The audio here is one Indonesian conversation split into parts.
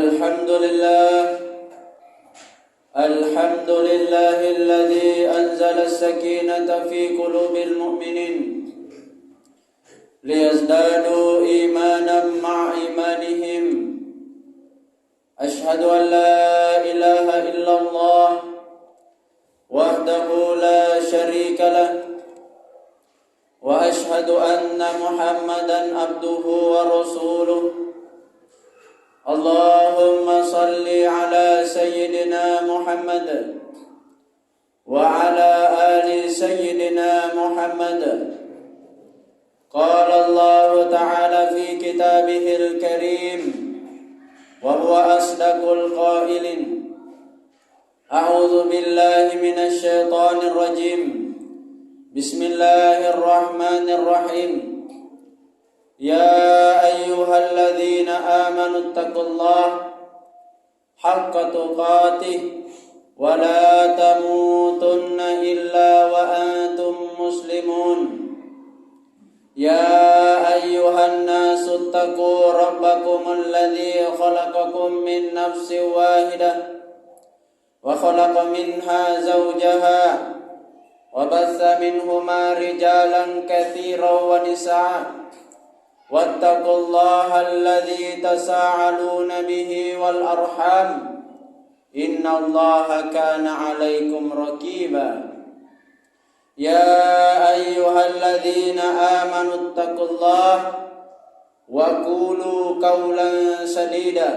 الحمد لله الحمد لله الذي أنزل السكينة في قلوب المؤمنين ليزدادوا إيمانا مع إيمانهم. أشهد أن لا إله إلا الله وحده لا شريك له، وأشهد أن محمدا عبده ورسوله. اللهم صل على سيدنا محمد وعلى آل سيدنا محمد. قال الله تعالى في كتابه الكريم وهو أصدق القائلين: أعوذ بالله من الشيطان الرجيم. بسم الله الرحمن الرحيم. يا أيها الذين آمنوا اتقوا الله حق تقاته ولا تموتن إلا وأنتم مسلمون. يا أيها الناس اتقوا ربكم الذي خلقكم من نفس واحدة وخلق منها زوجها وبث منهما رجالا كثيرا ونساء. واتقوا الله الذي تساءلون به والأرحام إن الله كان عليكم رقيبا. يا أيها الذين آمنوا اتقوا الله وقولوا قولا سديدا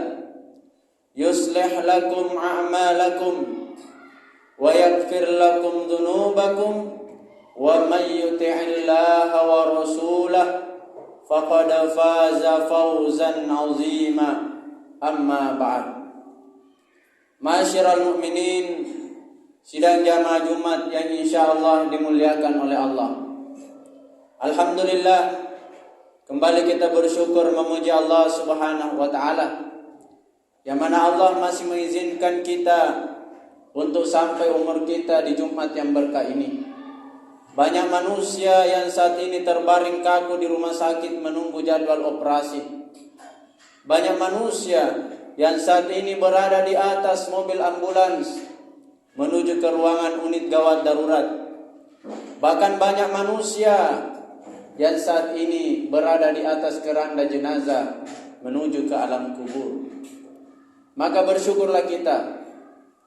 يصلح لكم أعمالكم ويغفر لكم ذنوبكم، ومن يطع الله ورسوله faqad faza fawzan azima. Amma ba'd. Ma'asyiral mu'minin, sidang jamaah Jumat yang insyaallah dimuliakan oleh Allah. Alhamdulillah, kembali kita bersyukur memuji Allah Subhanahu wa taala, yang mana Allah masih mengizinkan kita untuk sampai umur kita di Jumat yang berkah ini. Banyak manusia yang saat ini terbaring kaku di rumah sakit menunggu jadwal operasi. Banyak manusia yang saat ini berada di atas mobil ambulans menuju ke ruangan unit gawat darurat. Bahkan banyak manusia yang saat ini berada di atas keranda jenazah menuju ke alam kubur. Maka bersyukurlah kita,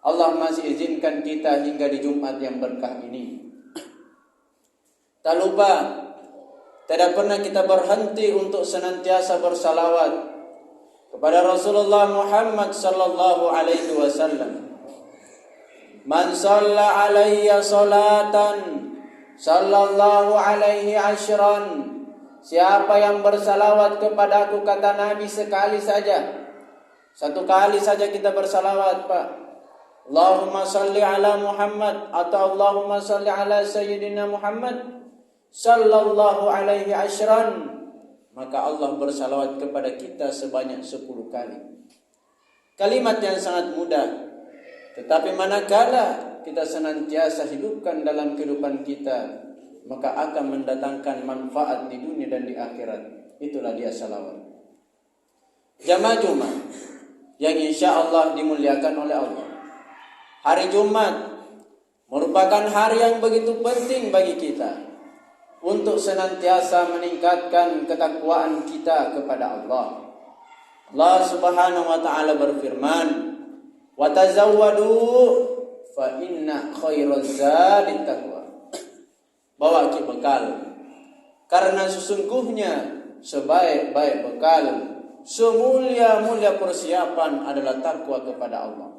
Allah masih izinkan kita hingga di Jumat yang berkah ini. Tak lupa, tidak pernah kita berhenti untuk senantiasa bersalawat kepada Rasulullah Muhammad sallallahu alaihi wasallam. Man shalla alayya salatan sallallahu alaihi ashran. Siapa yang bersalawat kepadaku, kata Nabi, sekali saja. Satu kali saja kita bersalawat, Pak. Allahumma salli ala Muhammad atau Allahumma salli ala Sayyidina Muhammad sallallahu alaihi ashran, maka Allah bersalawat kepada kita sebanyak 10 kali. Kalimat yang sangat mudah, tetapi manakala kita senantiasa hidupkan dalam kehidupan kita, maka akan mendatangkan manfaat di dunia dan di akhirat. Itulah dia salawat. Jamaah Jumat yang insyaallah dimuliakan oleh Allah, hari Jumat merupakan hari yang begitu penting bagi kita untuk senantiasa meningkatkan ketakwaan kita kepada Allah. Allah Subhanahu wa taala berfirman, "Wa tazawwadu fa inna khairaz zadi taqwa." Bawa bekal, karena sesungguhnya sebaik-baik bekal, semulia-mulia persiapan adalah takwa kepada Allah.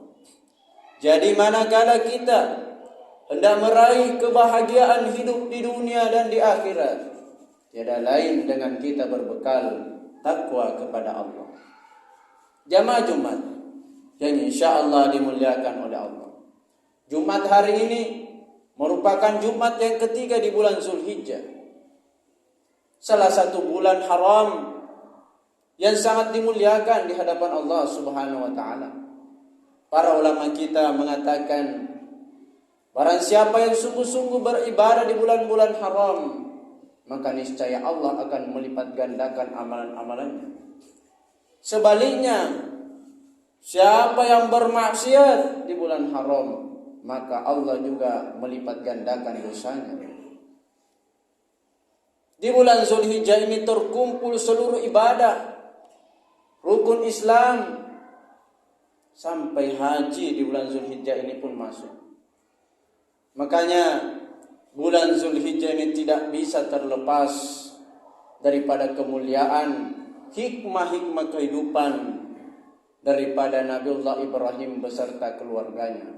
Jadi manakala kita hendak meraih kebahagiaan hidup di dunia dan di akhirat, tiada lain dengan kita berbekal takwa kepada Allah. Jamaah Jumat yang insyaallah dimuliakan oleh Allah, Jumat hari ini merupakan Jumat yang ketiga di bulan Zulhijjah, salah satu bulan haram yang sangat dimuliakan di hadapan Allah Subhanahu wa taala. Para ulama kita mengatakan, barang siapa yang sungguh-sungguh beribadah di bulan-bulan haram, maka niscaya Allah akan melipat gandakan amalan-amalannya. Sebaliknya, Siapa yang bermaksiat di bulan haram, maka Allah juga melipat gandakan dosanya. Di bulan Zulhijjah ini terkumpul seluruh ibadah, rukun Islam, sampai haji di bulan Zulhijjah ini pun masuk. Makanya bulan Zulhijjah ini tidak bisa terlepas daripada kemuliaan, hikmah-hikmah kehidupan daripada Nabiullah Ibrahim beserta keluarganya.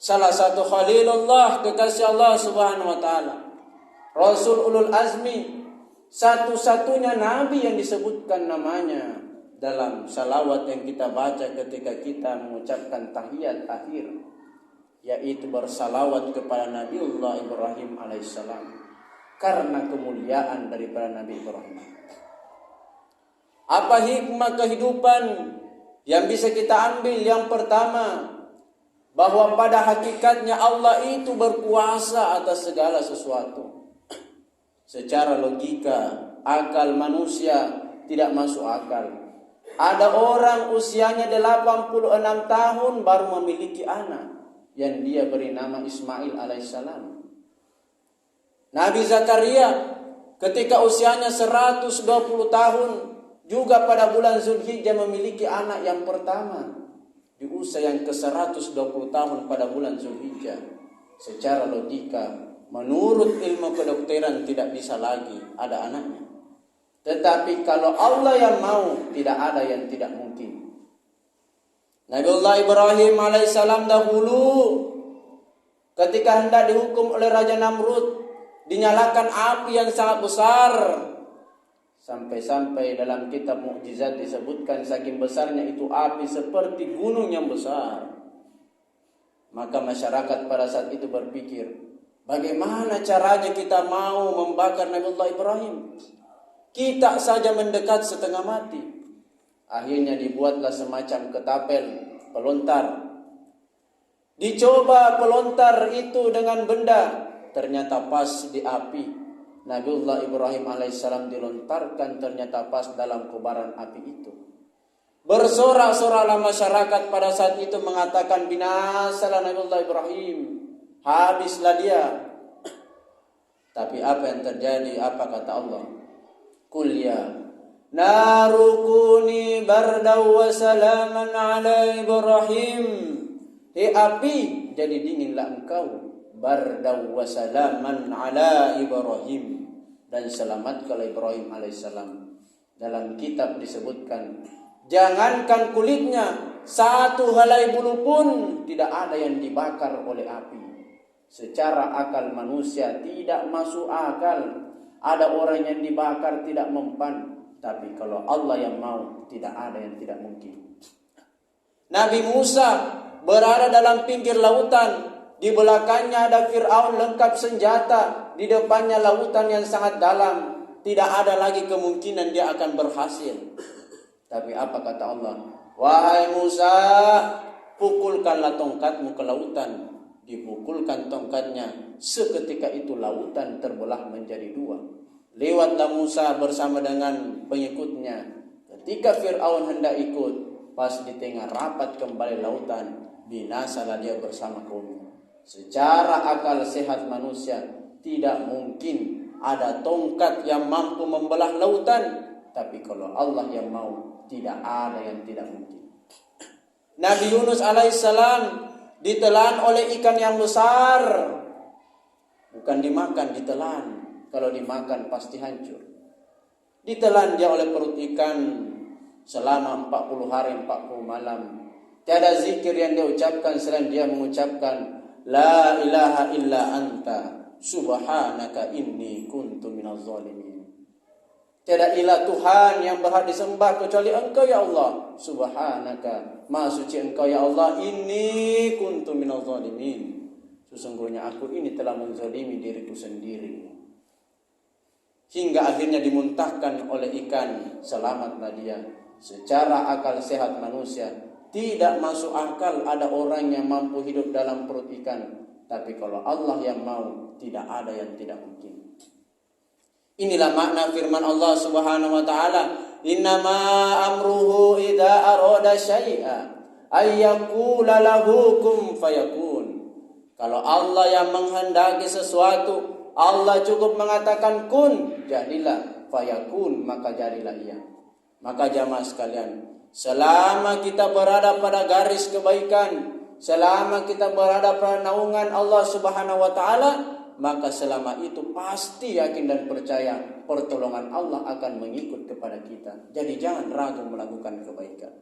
Salah satu Khalilullah, kekasih Allah Subhanahu wa taala, Rasul Ulul Azmi, satu-satunya nabi yang disebutkan namanya dalam salawat yang kita baca ketika kita mengucapkan tahiyat akhir, yaitu bersalawat kepada Nabiullah Ibrahim alaihissalam, karena kemuliaan daripada Nabi Ibrahim. Apa hikmah kehidupan yang bisa kita ambil? Yang pertama, bahwa pada hakikatnya Allah itu berkuasa atas segala sesuatu. Secara logika, akal manusia tidak masuk akal. Ada orang usianya 86 tahun baru memiliki anak yang dia beri nama Ismail alaihissalam. Nabi Zakaria ketika usianya 120 tahun juga pada bulan Zulhijjah memiliki anak yang pertama di usia yang ke-120 tahun pada bulan Zulhijjah. Secara logika, menurut ilmu kedokteran tidak bisa lagi ada anaknya. Tetapi kalau Allah yang mau, tidak ada yang tidak mungkin. Nabiullah Ibrahim alaihissalam dahulu ketika hendak dihukum oleh Raja Namrud, dinyalakan api yang sangat besar. Sampai-sampai dalam kitab mukjizat disebutkan saking besarnya itu api seperti gunung yang besar. Maka masyarakat pada saat itu berpikir, bagaimana caranya kita mau membakar Nabiullah Ibrahim? Kita saja mendekat setengah mati. Akhirnya dibuatlah semacam ketapel pelontar. Dicoba pelontar itu dengan benda, ternyata pas di api. Nabiullah Ibrahim alaihissalam dilontarkan, ternyata pas dalam kobaran api itu. Bersorak-soraklah masyarakat pada saat itu mengatakan, binasalah Nabiullah Ibrahim, habislah dia. Tapi apa yang terjadi? Apa kata Allah? Qul ya narukuni bardaw wa salaman ala Ibrahim. Hei api, jadi dinginlah engkau. Bardaw wa salaman ala Ibrahim, dan selamatkanlah Ibrahim alaihissalam. Dalam kitab disebutkan, jangankan kulitnya, satu helai bulu pun tidak ada yang dibakar oleh api. Secara akal manusia tidak masuk akal. Ada orang yang dibakar tidak mempan. Tapi kalau Allah yang mau, tidak ada yang tidak mungkin. Nabi Musa berada dalam pinggir lautan. Di belakangnya ada Fir'aun lengkap senjata. Di depannya lautan yang sangat dalam. Tidak ada lagi kemungkinan dia akan berhasil. Tapi apa kata Allah? Wahai Musa, pukulkanlah tongkatmu ke lautan. Dipukulkan tongkatnya. Seketika itu lautan terbelah menjadi dua. Lewatlah Musa bersama dengan pengikutnya. Ketika Fir'aun hendak ikut, pas di tengah rapat kembali lautan, binasalah dia bersama kaumnya. Secara akal sehat manusia tidak mungkin ada tongkat yang mampu membelah lautan. Tapi kalau Allah yang mau, tidak ada yang tidak mungkin. Nabi Yunus alaihissalam ditelan oleh ikan yang besar. Bukan dimakan, ditelan. Kalau dimakan pasti hancur. Ditelan dia oleh perut ikan selama 40 hari 40 malam. Tiada zikir yang dia ucapkan selain dia mengucapkan La ilaha illa anta subhanaka inni kuntu minaz zalimin. Tiada ilah Tuhan yang berhak disembah kecuali Engkau ya Allah. Subhanaka, maha suci Engkau ya Allah, inni kuntu minaz zalimin. Sesungguhnya aku ini telah menzalimi diriku sendiri. Hingga akhirnya dimuntahkan oleh ikan, selamatlah dia. Secara akal sehat manusia tidak masuk akal ada orang yang mampu hidup dalam perut ikan. Tapi kalau Allah yang mau, tidak ada yang tidak mungkin. Inilah makna firman Allah Subhanahu wa taala, innama amruhu idza arada syai'a ayyaqula lahu kun fayakun. Kalau Allah yang menghendaki sesuatu, Allah cukup mengatakan kun, jadilah, fayakun, maka jadilah ia. Maka jamaah sekalian, selama kita berada pada garis kebaikan, selama kita berada pada naungan Allah Subhanahu wa taala, maka selama itu pasti yakin dan percaya pertolongan Allah akan mengikut kepada kita. Jadi jangan ragu melakukan kebaikan.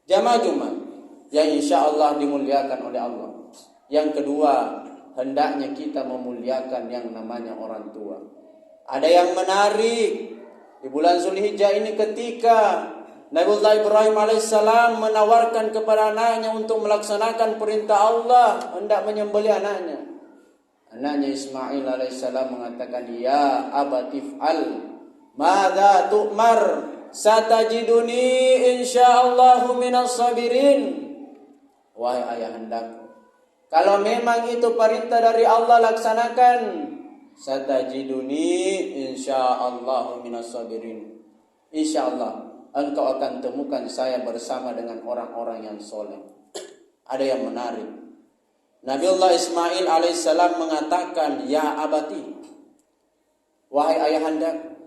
Jamaah Jumat yang insya Allah dimuliakan oleh Allah. Yang kedua, hendaknya kita memuliakan yang namanya orang tua. Ada yang menarik di bulan Zulhijjah ini ketika Nabiullah Ibrahim alaihissalam menawarkan kepada anaknya untuk melaksanakan perintah Allah, hendak menyembelih anaknya. Anaknya Ismail alaihissalam mengatakan, ya abatif'al madza tu'mar satajiduni insyaallahu minas sabirin. Wahai ayahandaku, kalau memang itu perintah dari Allah, laksanakan. Satajiduni insyaallahu minas sabirin. Insyaallah engkau akan temukan saya bersama dengan orang-orang yang soleh. Ada yang menarik. Nabiullah Ismail alaihissalam mengatakan, ya abati, wahai ayahanda,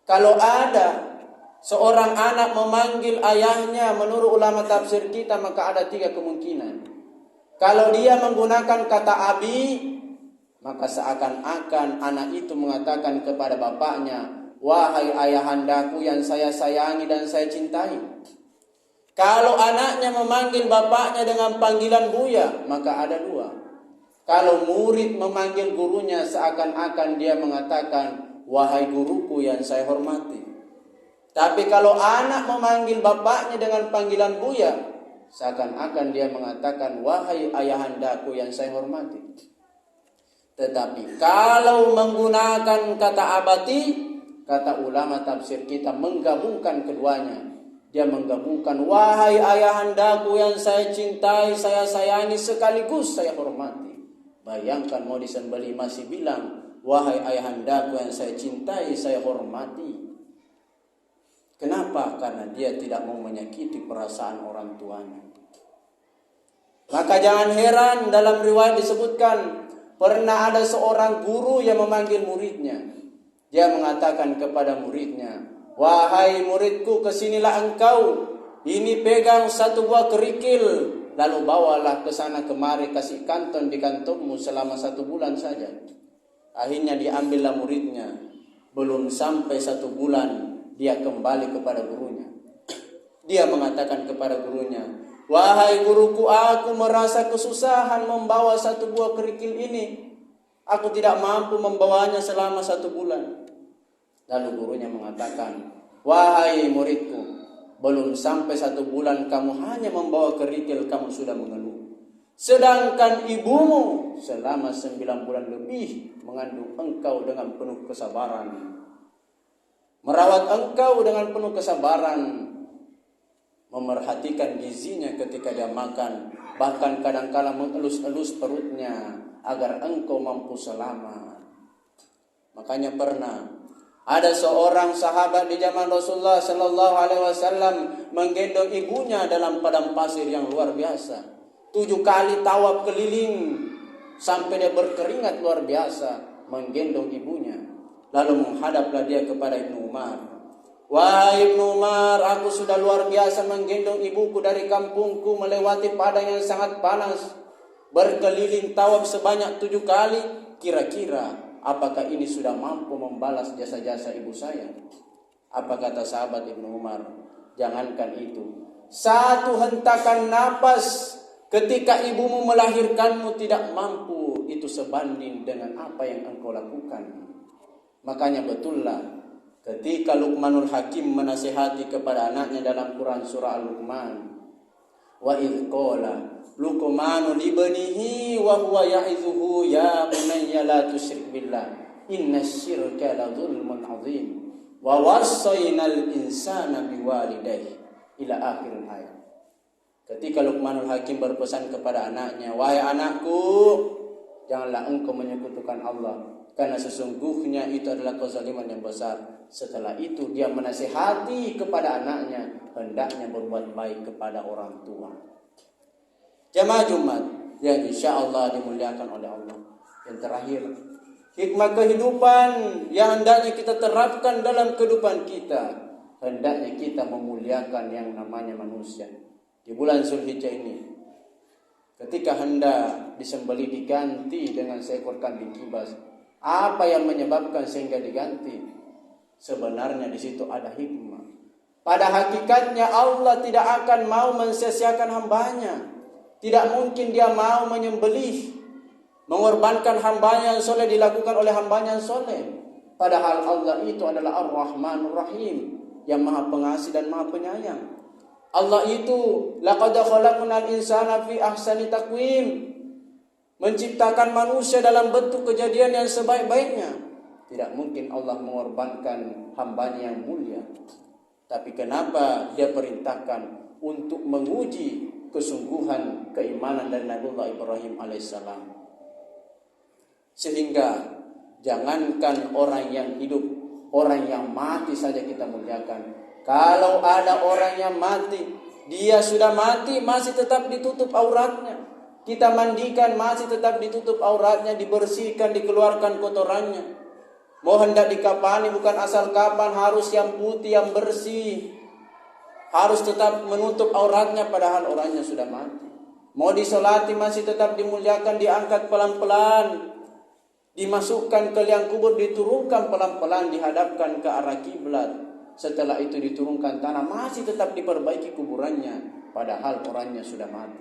kalau ada seorang anak memanggil ayahnya, menurut ulama tafsir kita, maka ada 3 kemungkinan. Kalau dia menggunakan kata abi, maka seakan-akan anak itu mengatakan kepada bapaknya, wahai ayahandaku yang saya sayangi dan saya cintai. Kalau anaknya memanggil bapaknya dengan panggilan buya, maka ada 2. Kalau murid memanggil gurunya, seakan-akan dia mengatakan, wahai guruku yang saya hormati. Tapi kalau anak memanggil bapaknya dengan panggilan buya, seakan-akan dia mengatakan, wahai ayahandaku yang saya hormati. Tetapi kalau menggunakan kata abati, kata ulama tafsir kita menggabungkan keduanya. Dia menggabungkan, wahai ayahandaku yang saya cintai, saya sayangi, sekaligus saya hormati. Bayangkan mau disembelih masih bilang, wahai ayahandaku yang saya cintai, saya hormati. Kenapa? Karena dia tidak mau menyakiti perasaan orang tuanya. Maka jangan heran dalam riwayat disebutkan, pernah ada seorang guru yang memanggil muridnya. Dia mengatakan kepada muridnya, wahai muridku, kesinilah engkau. Ini pegang 1 buah kerikil, lalu bawalah ke sana kemari, kasih kanton di kantongmu selama 1 bulan saja. Akhirnya diambillah muridnya. Belum sampai 1 bulan, dia kembali kepada gurunya. Dia mengatakan kepada gurunya, wahai guruku, aku merasa kesusahan membawa 1 buah kerikil ini. Aku tidak mampu membawanya selama 1 bulan. Lalu gurunya mengatakan, wahai muridku, belum sampai 1 bulan kamu hanya membawa kerikil, kamu sudah mengeluh. Sedangkan ibumu selama 9 bulan lebih mengandung engkau dengan penuh kesabaran, merawat engkau dengan penuh kesabaran, memerhatikan gizinya ketika dia makan, bahkan kadang-kala mengelus-elus perutnya agar engkau mampu selamat. Makanya pernah ada seorang sahabat di zaman Rasulullah sallallahu alaihi wasallam menggendong ibunya dalam padang pasir yang luar biasa. 7 kali tawaf keliling sampai dia berkeringat luar biasa menggendong ibunya. Lalu menghadaplah dia kepada Ibnu Umar. Wahai Ibnu Umar, aku sudah luar biasa menggendong ibuku dari kampungku melewati padang yang sangat panas, berkeliling tawaf sebanyak 7 kali. Kira-kira apakah ini sudah mampu membalas jasa-jasa ibu saya? Apa kata sahabat Ibnu Umar? Jangankan itu, 1 hentakan napas ketika ibumu melahirkanmu tidak mampu itu sebanding dengan apa yang engkau lakukan. Makanya betullah ketika Luqmanul Hakim menasihati kepada anaknya dalam Quran surah Al-Luqman, wa idh qala Luqmanu libnihi wa huwa ya'izuhu ya bunayya la tusyrik billah innasyirka la dzulmun 'adzim wa wassaynal insana biwalidayhi ila akhir ayat. Ketika Luqmanul Hakim berpesan kepada anaknya, wahai anakku, janganlah engkau menyekutukan Allah, karena sesungguhnya itu adalah kezaliman yang besar. Setelah itu dia menasihati kepada anaknya, hendaknya berbuat baik kepada orang tua. Jamaah Jumat yang insya Allah dimuliakan oleh Allah. Yang terakhir, hikmah kehidupan yang hendaknya kita terapkan dalam kehidupan kita. Hendaknya kita memuliakan yang namanya manusia. Di bulan Zulhijjah ini, ketika hendak disembelih diganti dengan seekor kambing kibas, apa yang menyebabkan sehingga diganti? Sebenarnya di situ ada hikmah. Pada hakikatnya Allah tidak akan mau mensia-siakan hambanya. Tidak mungkin dia mau menyembelih, mengorbankan hambanya yang soleh dilakukan oleh hambanya yang soleh. Padahal Allah itu adalah Ar-Rahmanur Rahim, yang maha pengasih dan maha penyayang. Allah itu laqad khalaqnal insana fi ahsani taqwim, menciptakan manusia dalam bentuk kejadian yang sebaik-baiknya. Tidak mungkin Allah mengorbankan hambanya yang mulia. Tapi kenapa dia perintahkan untuk menguji kesungguhan keimanan dari Nabiullah Ibrahim alaihissalam? Sehingga jangankan orang yang hidup, orang yang mati saja kita muliakan. Kalau ada orang yang mati, dia sudah mati masih tetap ditutup auratnya. Kita mandikan masih tetap ditutup auratnya, dibersihkan, dikeluarkan kotorannya. Mau hendak dikafani bukan asal kapan, harus yang putih, yang bersih. Harus tetap menutup auratnya padahal orangnya sudah mati. Mau disolati masih tetap dimuliakan, diangkat pelan-pelan. Dimasukkan ke liang kubur, diturunkan pelan-pelan, dihadapkan ke arah kiblat. Setelah itu diturunkan tanah, masih tetap diperbaiki kuburannya, padahal orangnya sudah mati.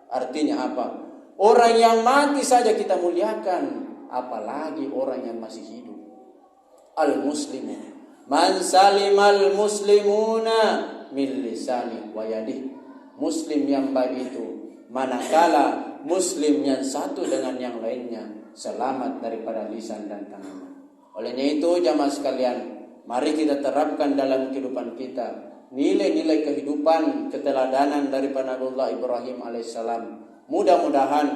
Artinya apa? Orang yang mati saja kita muliakan, apalagi orang yang masih hidup. Al-muslimu man salimal muslimuna min lisani wa yadihi. Muslim yang baik itu manakala muslim yang satu dengan yang lainnya selamat daripada lisan dan tangan. Olehnya itu jamaah sekalian, mari kita terapkan dalam kehidupan kita nilai-nilai kehidupan keteladanan daripada Nabiullah Ibrahim alaihissalam. Mudah-mudahan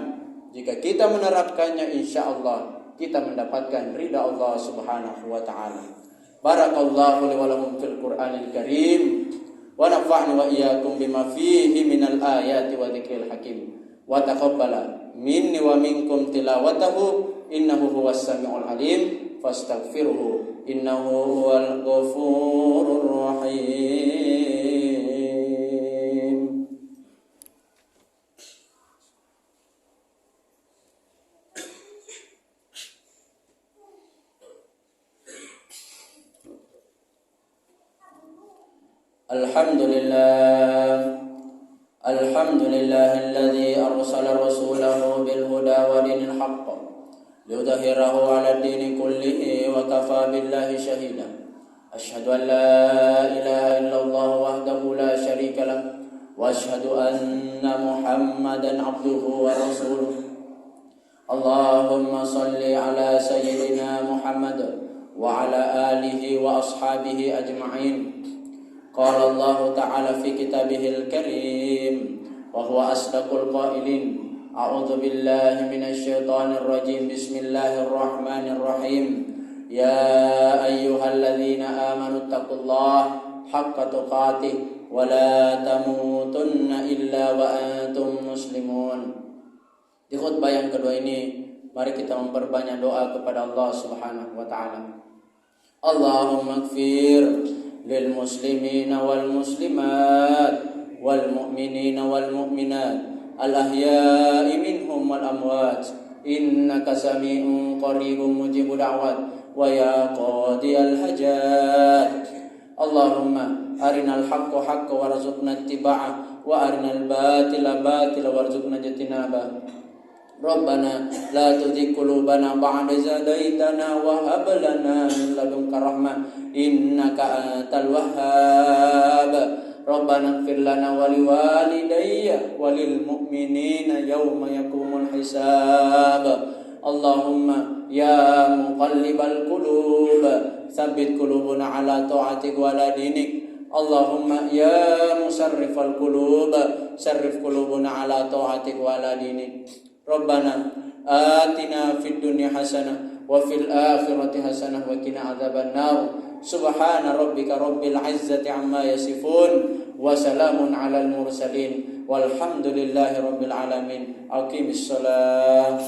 jika kita menerapkannya, insya Allah kita mendapatkan ridha Allah subhanahu wa ta'ala. Barakallahu li wa lakum fil Qur'anil Karim, wa nafa'ni wa iyyakum bima fihi minal ayati wa dzikril hakim, wa taqabbala minni wa minkum tilawatahu innahu huwas samiul alim fastaghfiruhu innahu huwal ghafurur rahim. Alhamdulillahilladzi arsala rasulahu bil huda wa dinil haqq liyudhhirahu 'ala ad-dini kullihi wa kafaa billahi shahida. Asyhadu an la ilaha illallah wahdahu la syarika lah wa asyhadu anna Muhammadan 'abduhu wa rasuluh. Allahumma shalli 'ala sayyidina Muhammad wa 'ala alihi wa ashabihi ajma'in. Qala Allah Ta'ala fi kitabihil karim wa huwa asdaqul qailin. A'udzu billahi minasy syaithanir rajim. Bismillahirrahmanirrahim. Ya ayyuhalladzina amanu taqullaha haqqa tuqatih wa la tamutunna illa wa antum muslimun. Di khutbah yang kedua ini, mari kita memperbanyak doa kepada Allah Subhanahu wa taala. Allahumma ighfir lil muslimina wal muslimat wal mu'minina wal mu'minat al ahya'i minhum wal amwat innaka sami'un qaribun mujibud da'wat wa ya qadiyal hajat. Allahumma arinal haqqa haqqa warzuqna ittiba'ah wa arinal batila batila warzuqna ijtinabah. Rabbana la tuzigh qulubana ba'da idh hadaitana wa hab lana min ladunka rahmah innaka antal wahhab. Rabbana ighfir lana wa liwalidayya wa lil mu'minina yawma yaqumul hisab. Allahumma ya muqallibal qulub tsabbit qulubana ala ta'atik wa ala dinik. Allahumma ya musarrifal qulub sarrif qulubana ala ta'atik wa ala dinik. Rabbana atina fid dunya hasanah wa wa fil akhirati hasanah wa qina adzabannar. Subhana rabbika rabbil izzati amma yasifun wa salamun alal mursalin walhamdulillahi rabbil alamin. Aqimissalah.